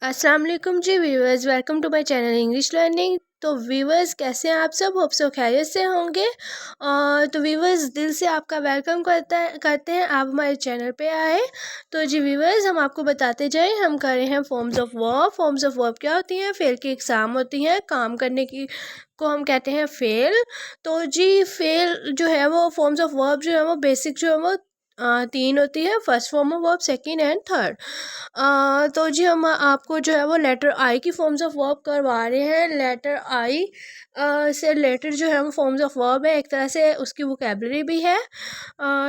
अस्सलाम वालेकुम जी viewers, welcome to my channel English learning. तो व्यूवर्स कैसे हैं आप सब? होप सो खैरियत से होंगे। तो व्यूवर्स दिल से आपका वेलकम करते हैं आप हमारे चैनल पे आए। तो जी व्यूवर्स हम आपको बताते जाएं, हम कर रहे हैं forms of verb. Forms of verb क्या होती हैं? फेल की एग्ज़ाम होती हैं, काम करने की को हम कहते हैं फेल। तो जी फेल जो है वो फॉर्म्स ऑफ वर्ब जो है वो बेसिक जो है वो तीन होती है, first form of verb, second and third. तो जी हम आपको जो है वो लेटर आई की फॉर्म्स ऑफ वर्ब करवा रहे हैं। लेटर आई से रिलेटेड जो है वो फॉर्म्स ऑफ वर्ब है, एक तरह से उसकी वोकेबलरी भी है।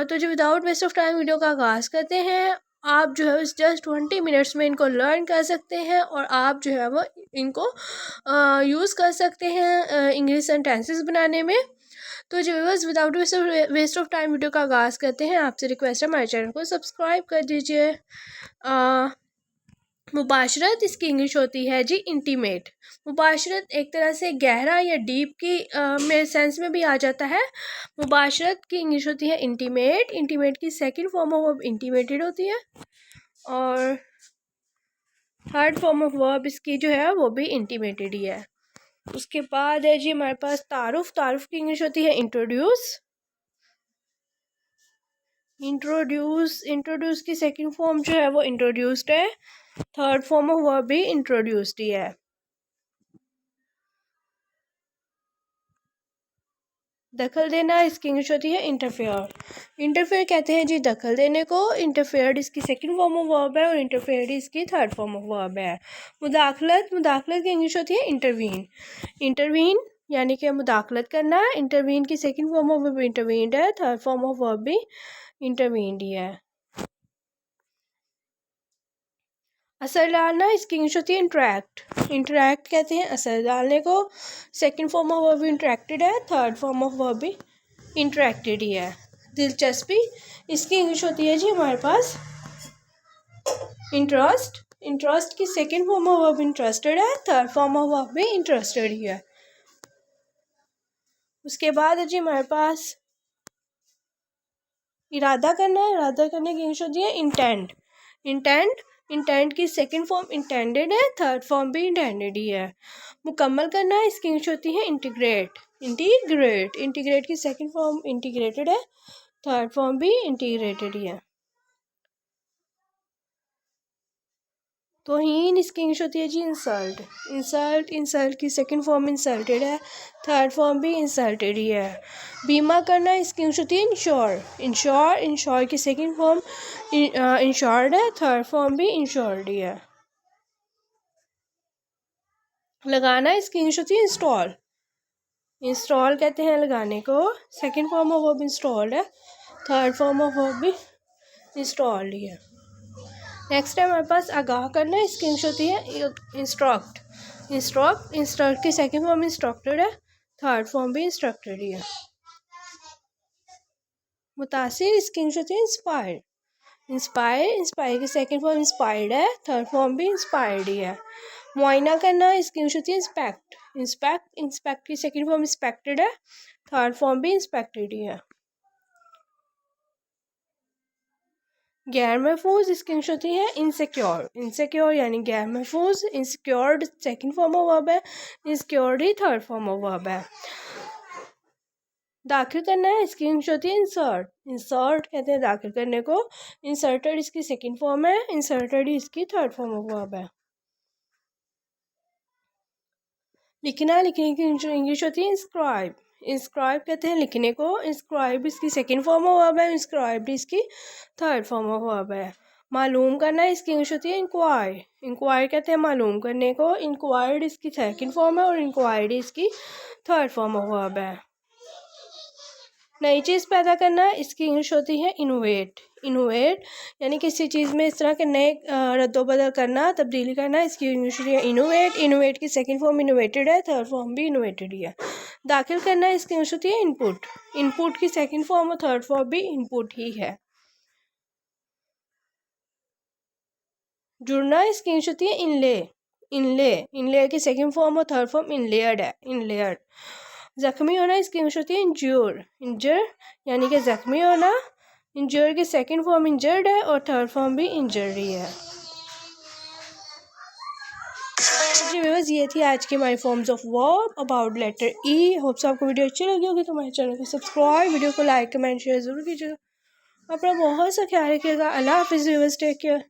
तो जी without waste of time video का आगाज़ करते हैं। आप जो है जस्ट 20 मिनट्स में इनको लर्न कर सकते हैं और आप जो है वो इनको यूज़ कर सकते हैं इंग्लिश सेंटेंसेस बनाने में। तो जी viewers without waste of time video का आगाज़ करते हैं। आपसे रिक्वेस्ट है हमारे चैनल को सब्सक्राइब कर दीजिए। मुबाशरत इसकी इंग्लिश होती है जी इंटीमेट। मुबाशरत एक तरह से गहरा या डीप की में सेंस में भी आ जाता है। मुबाशरत की इंग्लिश होती है इंटीमेट। इंटीमेट की second form of verb intimated होती है और थर्ड फॉर्म ऑफ वर्ब इसकी जो है वो भी इंटीमेटेड ही है। उसके बाद है जी हमारे पास तारुफ। तारुफ की इंग्लिश होती है इंट्रोड्यूस। इंट्रोड्यूस की सेकंड फॉर्म जो है वो इंट्रोड्यूस्ड है। थर्ड फॉर्म ऑफ वर्ब भी इंट्रोड्यूस्ड ही है। दखल देना इसकी इंग्लिश होती है इंटरफेयर। इंटरफेयर कहते हैं जी दखल देने को। इंटरफेयर्ड इसकी सेकंड फॉर्म ऑफ वर्ब है और इंटरफेयर्ड इसकी थर्ड फॉर्म ऑफ वर्ब है। मुदाखलत की इंग्लिश होती है इंटरवीन। इंटरवीन यानी कि मुदाखलत करना। इंटरवीन की second form of verb intervened है, थर्ड फॉर्म ऑफ वर्ब भी इंटरवीन्ड ही है। असर डालना इसकी इंग्लिश होती है इंटरैक्ट। इंटरैक्ट कहते हैं असर डालने को। Second form of verb interacted है, थर्ड फॉर्म ऑफ वर्ब भी इंटरैक्टेड ही है। दिलचस्पी इसकी इंग्लिश होती है जी हमारे पास इंटरेस्ट। इंटरेस्ट की second form of verb interested है, थर्ड फॉर्म ऑफ वर्ब भी इंटरेस्टेड ही है। उसके बाद है जी हमारे पास इरादा करना। इरादा करने की इंग्लिश होती है इंटेंट। इंटेंट इंटेंट की सेकंड फॉर्म इंटेंडेड है, थर्ड फॉर्म भी इंटेंडेड ही है। मुकम्मल करना इसकी इंग्लिश होती है इंटीग्रेट। इंटीग्रेट की सेकंड फॉर्म इंटीग्रेटेड है, थर्ड फॉर्म भी इंटीग्रेटेड ही है। तौहीन इसकी इंग्लिश होती है जी इंसल्ट। इंसल्ट की सेकंड फॉर्म इंसल्टेड है, थर्ड फॉर्म भी इंसल्टेड ही है। बीमा करना इसकी इंग्लिश होती है इंश्योर की सेकंड फॉर्म इंश्योर्ड है, थर्ड फॉर्म भी इंश्योर्ड ही है। लगाना इसकी इंग्लिश होती है इंस्टॉल कहते हैं लगाने को। Second form of verb installed है, थर्ड फॉर्म ऑफ वर्ब भी इंस्टॉल्ड ही है। नेक्स्ट है हमारे पास आगाह करना। इसकी इंग्लिश होती है इंस्ट्रक्ट की सेकंड फॉर्म इंस्ट्रक्टेड है, थर्ड फॉर्म भी इंस्ट्रक्टेड ही है। मुतासिर इसकी इंग्लिश होती है इंस्पायर की सेकंड फॉर्म इंस्पायर्ड है, थर्ड फॉर्म भी इंस्पायर्ड ही है। मुआयना करना इसकी इंग्लिश होती है इंस्पेक्ट की सेकंड फॉर्म इंस्पेक्टेड है, थर्ड फॉर्म भी इंस्पेक्टेड ही है। गैर महफूज इसकी इंग्लिश होती है इनसिक्योर यानी गैर महफूज। Insecured second form of verb है, इनसिक्योर्ड ही थर्ड फॉर्म ऑफ वर्ब है। दाखिल करना है इसकी इंग्लिश होती है इंसर्ट कहते हैं दाखिल करने को। इंसर्टेड इसकी सेकंड फॉर्म है, इंसर्टेड ही इसकी थर्ड फॉर्म ऑफ वर्ब है। लिखने की इंग्लिश होती है इंस्क्राइब कहते हैं लिखने को। इंस्क्राइब इसकी सेकंड फॉर्म ऑफ वर्ब है, इंस्क्राइब्ड इसकी थर्ड फॉर्म ऑफ वर्ब है। मालूम करना इसकी इंग्लिश होती है इंक्वायर कहते हैं मालूम करने को। इंक्वायर्ड इसकी सेकंड फॉर्म है और इंक्वायर्ड इसकी थर्ड फॉर्म ऑफ वर्ब है। नई चीज़ पैदा करना इसकी इंग्लिश होती है इनोवेट यानी किसी चीज़ में इस तरह के नए रद्दोबदल करना, तब्दीली करना, इसकी इंग्लिश है इनोवेट की सेकंड फॉर्म इनोवेटेड है, थर्ड फॉर्म भी इनोवेटेड ही है। दाखिल करना इसकी इंग्लिश होती है इनपुट की सेकंड फॉर्म और थर्ड फॉर्म भी इनपुट ही है। जुड़ना इसकी इंग्लिश होती है इनले की सेकंड फॉर्म और थर्ड फॉर्म इनलेयर्ड। जख्मी होना इसकी इंग्लिश होती है इंजर यानी कि जख्मी होना। इंजर की सेकंड फॉर्म इंजर्ड है और थर्ड फॉर्म भी इंजर्ड ही है। जी व्यूअर्स, ये थी आज की हमारी forms of verb about letter E. Hopes आपको वीडियो अच्छी लगी होगी तो हमारे चैनल को सब्सक्राइब, वीडियो को लाइक कमेंट शेयर ज़रूर कीजिएगा। अपना बहुत सा ख्याल रखिएगा। अल्लाह हाफिज़ व्यूअर्स, टेक केयर।